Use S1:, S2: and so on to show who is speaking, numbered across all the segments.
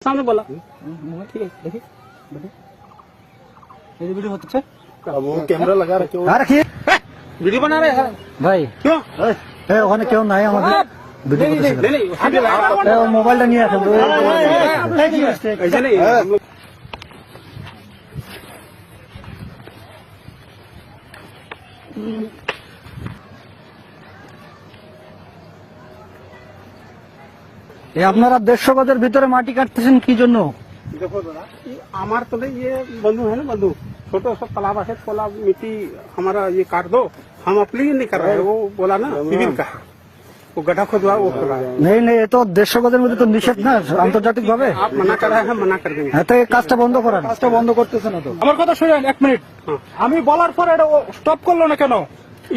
S1: सामने बोला ठीक है देखिए ये वीडियो होता है
S2: अब वो कैमरा लगा रखे
S3: रखिए
S1: वीडियो बना रहे हैं
S3: ভাই
S1: क्यों
S3: ওখানে কেউ নাই আমাদের ভিডিও
S1: नहीं नहीं
S3: করতেছে
S1: नहीं नहीं
S3: মোবাইলটা নিয়ে আসেন
S1: ऐसे नहीं हम लोग
S3: আপনারা 150 গজের ভিতরে মাটি কাটতেছেন কি জন্য?
S1: देखो दादा हमारे तो नहीं ये बंधु है ना बंधु छोटा सा तालाब है खोला मिट्टी हमारा ये काट दो हम अपने लिए नहीं कर रहे हैं वो बोला ना विभिन्न का वो गड्ढा खोदवा वो कर रहा है
S3: নেই নেই এ তো 150 গজের মধ্যে তো নিষেধ না আন্তর্জাতিক ভাবে।
S1: आप मना कर रहे हैं मना कर देंगे
S3: হ্যাঁ তো এই কাজটা বন্ধ করেন। কাজটা বন্ধ করতেছে না তো।
S4: আমার কথা শুনেন 1 মিনিট আমি বলার পর এটা স্টপ করলো না কেন?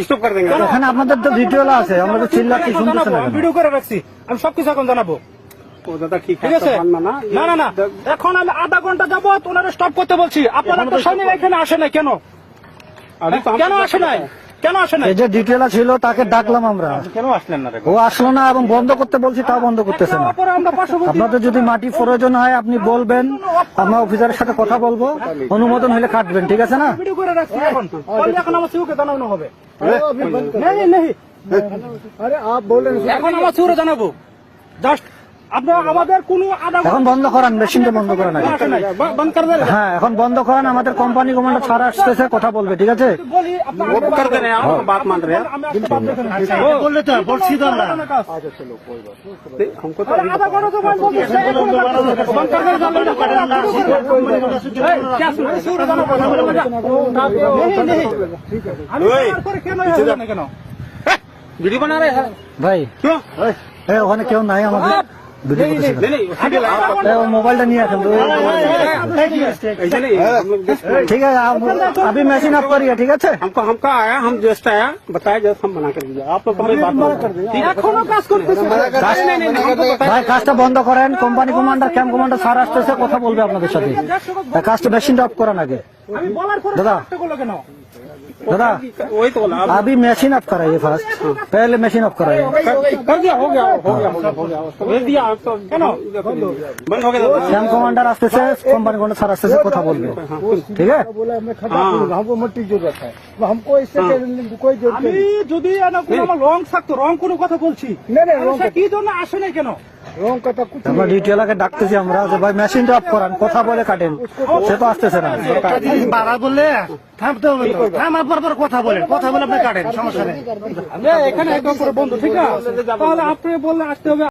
S1: स्टॉप कर देंगे
S3: এখানে আপনাদের তো ভিডিও আছে আমরা তো চিল্লাচ্ছি শুনতেছেন না
S4: আমি
S3: কেন?
S4: ভিডিও করে রাখছি আমি সবকিছু এখন জানাবো
S1: वो दादा ठीक
S4: ঠিক
S1: है
S4: আছে
S1: तो मानना
S4: না না না এখন আমি আধা ঘন্টা যাবো ওনারা স্টপ করতে বলছি আপনারা তো সৈনিক এখানে আসে নাই কেন?
S1: अभी तो हम
S4: কেন আসে নাই কেন আসে নাই
S3: এই যে ডিটেইল ছিল তাকে ডাকলাম আমরা
S1: क्यों আসলেন না
S3: ও আসলো না এবং বন্ধ করতে বলছি তাও বন্ধ করতেছে না।
S4: পরে আমরা পার্শ্ববর্তী
S3: আপনাদের যদি মাটি প্রয়োজন হয় আপনি বলবেন আমরা অফিসারের সাথে কথা বলবো অনুমোদন হলে কাটবেন ঠিক আছে না?
S4: ভিডিও করে রাখছি এখন বললে এখন আমার সিউকে জানানো হবে नहीं नहीं
S3: আরে আপ বলেন
S4: এখন আমার সিউরে জানাবো জাস্ট আপনারা আমাদের কোনো আধা
S3: এখন বন্ধ করান মেশিনটা বন্ধ করান আগে।
S4: আসে নাই
S1: बंद कर दे
S3: হ্যাঁ এখন বন্ধ করান আমাদের কোম্পানি কমান্ডার ছাড় আসতেছে কথা বলবে ঠিক আছে?
S4: বলি আপনারা
S1: वो कर दे रहे हैं आप बात मान रहे हैं
S4: আমি একটা বাদ দেখেন
S3: বললে তো বলছি তো আমরা
S1: हमको तो
S4: अरे आधा घंटा तो बंद कर क्या सुन जाना नहीं नहीं কেন
S1: वीडियो बना रहे हैं
S3: ভাই
S1: क्यों
S3: ওখানে কেউ নাই আমাদের ভিডিও করতেছে
S1: नहीं नहीं
S3: মোবাইলটা নিয়ে আসেন
S1: ऐसे नहीं हम लोग
S3: ঠিক আছে अभी मशीन ऑफ करिए ठीक আছে?
S1: हमको आया हम जस्ट आया बताया जस्ट हम मना कर दीजिए आप लोग हमें बात मना कर दीजिए
S4: এখনো কাজ করতেছে
S3: ভাই কাজটা বন্ধ করেন company commander camp commander sir আসতেছে কথা বলবে আপনাদের সাথে কাজটা মেশিনটা অফ করান আগে
S4: আমি বলার পরে
S3: দাদা
S4: করলো কেন
S3: दादा
S1: वही तो बोला
S3: अभी मशीन ऑफ कराइए फर्स्ट पहले मशीन ऑफ कराइए
S1: कर दिया हो गया भेज दिया आप तो बंद हो गया
S3: कैंप कमांडर আসতেছে কোম্পানি কমান্ডার স্যার আসতেছে কথা বলবে ঠিক আছে?
S2: हमको मट्टी जरूरत है हमको इससे कोई जरूरत
S4: আমি যদি না কোনো আমার রং থাকতো রং কোনো কথা বলছি সে কি জন্য আসে নাই কেন
S2: रॉन्ग का कुछ
S3: আমরা ডিটেইলকে ডাকতেছি আমরা যে ভাই মেশিনটা অফ করান কথা বলে কাটেন সে তো আসতেছে না।
S2: बारह बोले থামতে হবে তো থামার পর কথা বলেন কথা বলে আপনি কাটেন সমস্যা নেই
S4: এখানে একদম পুরো বন্ধ ঠিক আছে তাহলে আপনি বললে আসতে হবে